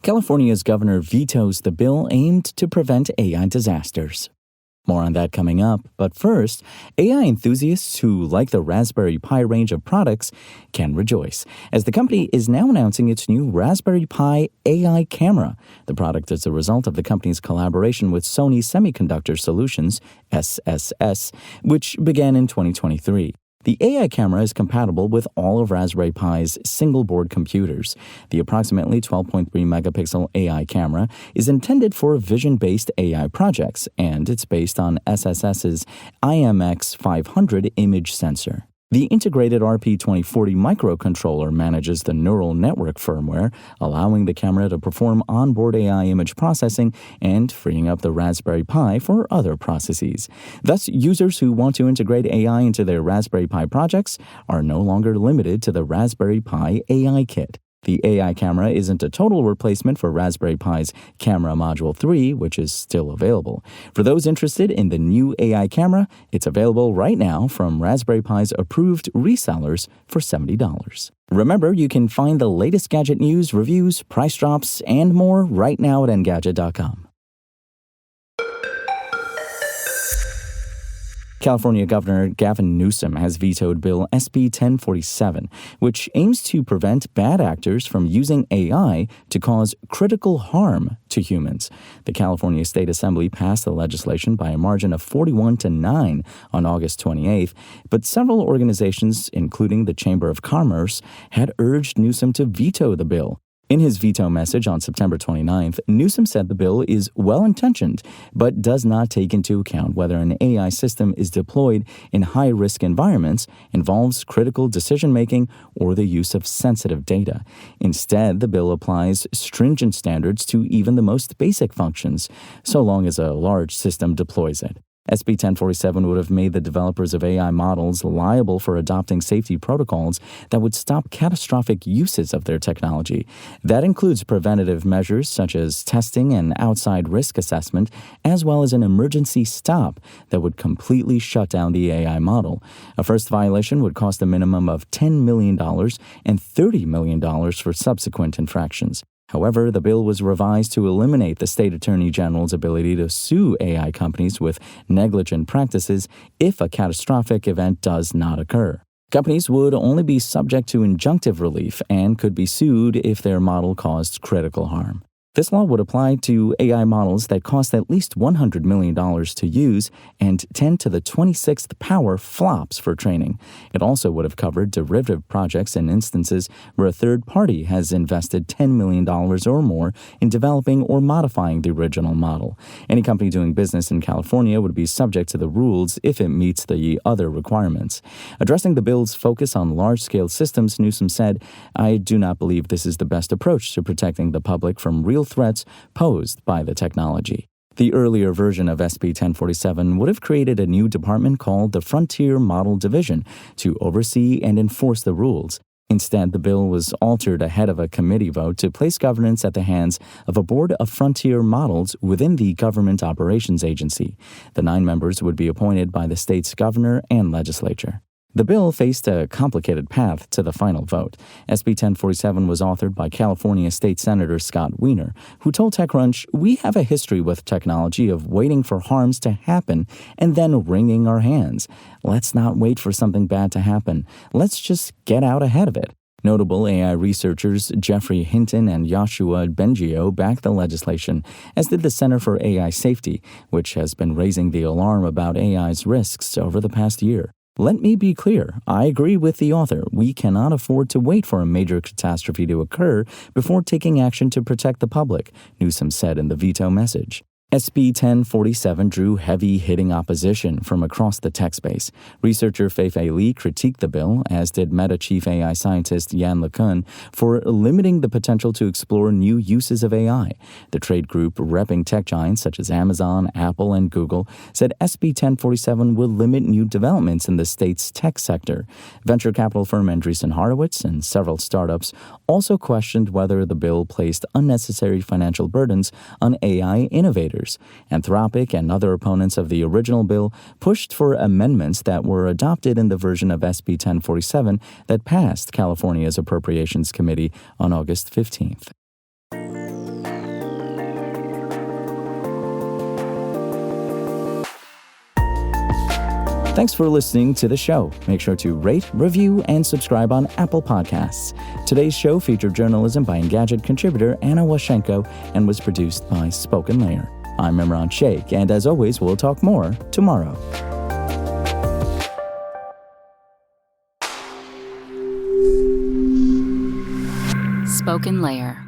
California's governor vetoes the bill aimed to prevent AI disasters. More on that coming up, but first, AI enthusiasts who like the Raspberry Pi range of products can rejoice, as the company is now announcing its new Raspberry Pi AI camera. The product is a result of the company's collaboration with Sony Semiconductor Solutions, SSS, which began in 2023. The AI camera is compatible with all of Raspberry Pi's single-board computers. The approximately 12.3 megapixel AI camera is intended for vision-based AI projects, and it's based on SSS's IMX500 image sensor. The integrated RP2040 microcontroller manages the neural network firmware, allowing the camera to perform onboard AI image processing and freeing up the Raspberry Pi for other processes. Thus, users who want to integrate AI into their Raspberry Pi projects are no longer limited to the Raspberry Pi AI Kit. The AI camera isn't a total replacement for Raspberry Pi's Camera Module 3, which is still available. For those interested in the new AI camera, it's available right now from Raspberry Pi's approved resellers for $70. Remember, you can find the latest gadget news, reviews, price drops, and more right now at Engadget.com. California Governor Gavin Newsom has vetoed Bill SB 1047, which aims to prevent bad actors from using AI to cause critical harm to humans. The California State Assembly passed the legislation by a margin of 41-9 on August 28th, but several organizations, including the Chamber of Commerce, had urged Newsom to veto the bill. In his veto message on September 29th, Newsom said the bill is well-intentioned, but does not take into account whether an AI system is deployed in high-risk environments, involves critical decision-making, or the use of sensitive data. Instead, the bill applies stringent standards to even the most basic functions, so long as a large system deploys it. SB 1047 would have made the developers of AI models liable for adopting safety protocols that would stop catastrophic uses of their technology. That includes preventative measures such as testing and outside risk assessment, as well as an emergency stop that would completely shut down the AI model. A first violation would cost a minimum of $10 million and $30 million for subsequent infractions. However, the bill was revised to eliminate the state attorney general's ability to sue AI companies with negligent practices if a catastrophic event does not occur. Companies would only be subject to injunctive relief and could be sued if their model caused critical harm. This law would apply to AI models that cost at least $100 million to use and 10 to the 26th power flops for training. It also would have covered derivative projects in instances where a third party has invested $10 million or more in developing or modifying the original model. Any company doing business in California would be subject to the rules if it meets the other requirements. Addressing the bill's focus on large-scale systems, Newsom said, "I do not believe this is the best approach to protecting the public from real threats posed by the technology." The earlier version of SB 1047 would have created a new department called the Frontier Model Division to oversee and enforce the rules. Instead, the bill was altered ahead of a committee vote to place governance at the hands of a board of frontier models within the Government Operations Agency. The 9 members would be appointed by the state's governor and legislature. The bill faced a complicated path to the final vote. SB 1047 was authored by California State Senator Scott Wiener, who told TechCrunch, "We have a history with technology of waiting for harms to happen and then wringing our hands. Let's not wait for something bad to happen. Let's just get out ahead of it." Notable AI researchers Jeffrey Hinton and Yoshua Bengio backed the legislation, as did the Center for AI Safety, which has been raising the alarm about AI's risks over the past year. "Let me be clear, I agree with the author. We cannot afford to wait for a major catastrophe to occur before taking action to protect the public," Newsom said in the veto message. SB 1047 drew heavy-hitting opposition from across the tech space. Researcher Fei-Fei Li critiqued the bill, as did Meta chief AI scientist Yann LeCun, for limiting the potential to explore new uses of AI. The trade group repping tech giants such as Amazon, Apple, and Google said SB 1047 will limit new developments in the state's tech sector. Venture capital firm Andreessen Horowitz and several startups also questioned whether the bill placed unnecessary financial burdens on AI innovators. Anthropic and other opponents of the original bill pushed for amendments that were adopted in the version of SB 1047 that passed California's Appropriations Committee on August 15th. Thanks for listening to the show. Make sure to rate, review, and subscribe on Apple Podcasts. Today's show featured journalism by Engadget contributor Anna Washenko and was produced by Spoken Layer. I'm Imran Sheikh, and as always, we'll talk more tomorrow. Spoken Layer.